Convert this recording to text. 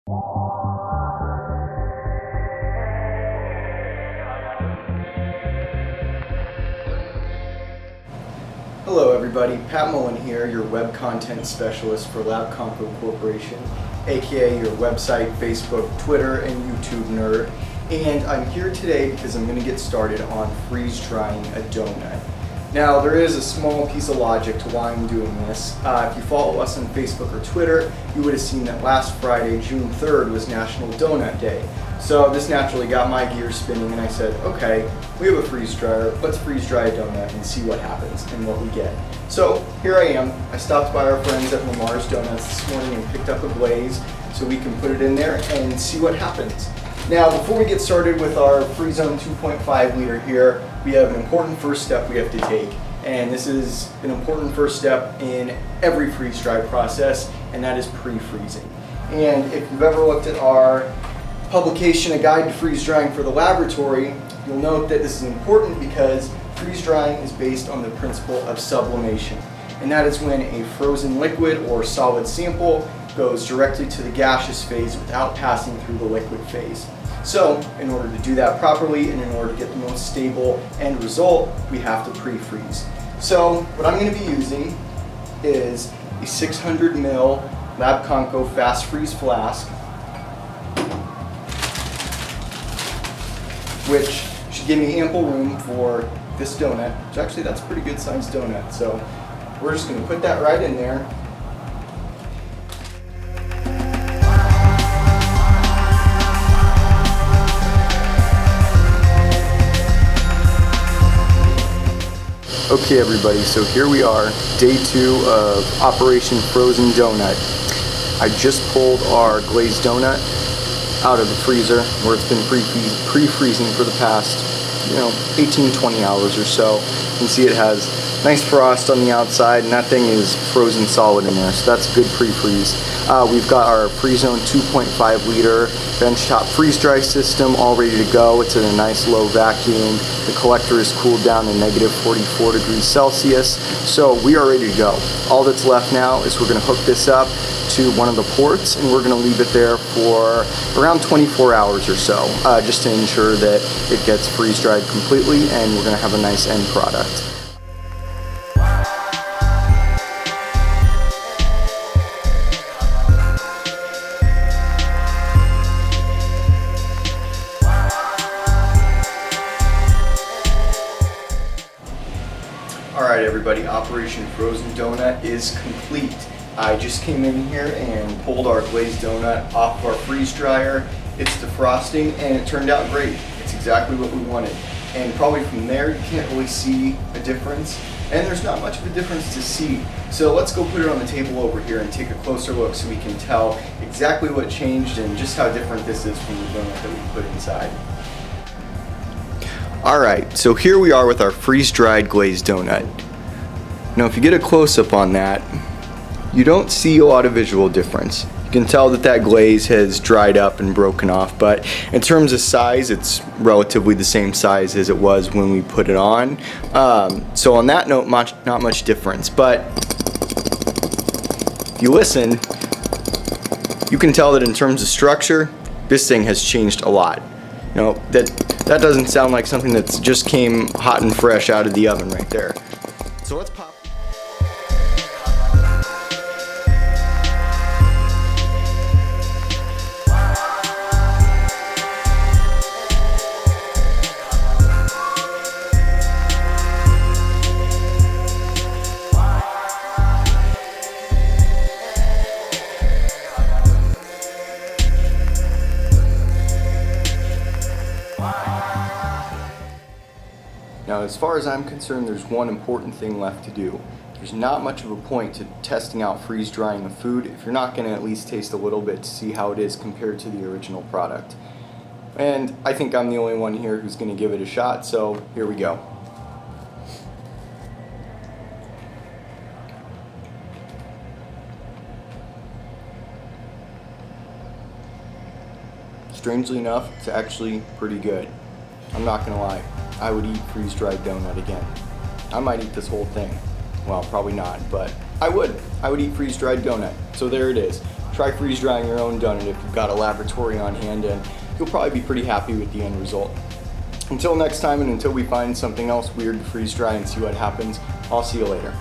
Hello everybody, Pat Mullen here, your web content specialist for Labconco Corporation, aka your website, Facebook, Twitter, and YouTube nerd. And I'm here today because I'm going to get started on freeze drying a donut. Now there is a small piece of logic to why I'm doing this. If you follow us on Facebook or Twitter, you would have seen that last Friday, June 3rd, was National Donut Day. So this naturally got my gears spinning and I said, okay, we have a freeze dryer, let's freeze dry a donut and see what happens and what we get. So here I am. I stopped by our friends at Lamar's Donuts this morning and picked up a glaze so we can put it in there and see what happens. Now before we get started with our FreeZone 2.5 liter here, we have an important first step we have to take. And this is an important first step in every freeze dry process, and that is pre-freezing. And if you've ever looked at our publication, A Guide to Freeze Drying for the Laboratory, you'll note that this is important because freeze drying is based on the principle of sublimation. And that is when a frozen liquid or solid sample goes directly to the gaseous phase without passing through the liquid phase. So, in order to do that properly and in order to get the most stable end result, we have to pre-freeze. So, what I'm going to be using is a 600 ml Labconco fast freeze flask, which should give me ample room for this donut, which actually that's a pretty good sized donut. So we're just going to put that right in there. Okay everybody, so here we are, day 2 of Operation Frozen Donut. I just pulled our glazed donut out of the freezer where it's been pre-freezing for the past 18-20 hours or so. You can see it has nice frost on the outside and that thing is frozen solid in there, so that's a good pre-freeze. We've got our FreeZone 2.5 liter benchtop freeze dry system all ready to go. It's in a nice low vacuum. The collector is cooled down to negative 44 degrees Celsius, so we are ready to go. All that's left now is we're going to hook this up to one of the ports and we're going to leave it there for around 24 hours or so, just to ensure that it gets freeze dried completely and we're going to have a nice end product. Alright everybody, Operation Frozen Donut is complete. I just came in here and pulled our glazed donut off of our freeze dryer. It's defrosting and it turned out great. It's exactly what we wanted. And probably from there you can't really see a difference. And there's not much of a difference to see. So let's go put it on the table over here and take a closer look so we can tell exactly what changed and just how different this is from the donut that we put inside. Alright, so here we are with our freeze-dried glazed donut. Now if you get a close-up on that, you don't see a lot of visual difference. You can tell that that glaze has dried up and broken off, but in terms of size, it's relatively the same size as it was when we put it on. So on that note, not much difference, but if you listen, you can tell that in terms of structure, this thing has changed a lot. That doesn't sound like something that's just came hot and fresh out of the oven right there. So let's pop. Now, as far as I'm concerned, there's one important thing left to do. There's not much of a point to testing out freeze drying a food if you're not going to at least taste a little bit to see how it is compared to the original product. And I think I'm the only one here who's going to give it a shot, so here we go. Strangely enough, it's actually pretty good. I'm not gonna lie, I would eat freeze-dried donut again. I might eat this whole thing. Well, probably not, but I would eat freeze-dried donut. So there it is. try freeze drying your own donut if you've got a laboratory on hand, and you'll probably be pretty happy with the end result. Until next time, and until we find something else weird to freeze dry and see what happens, I'll see you later.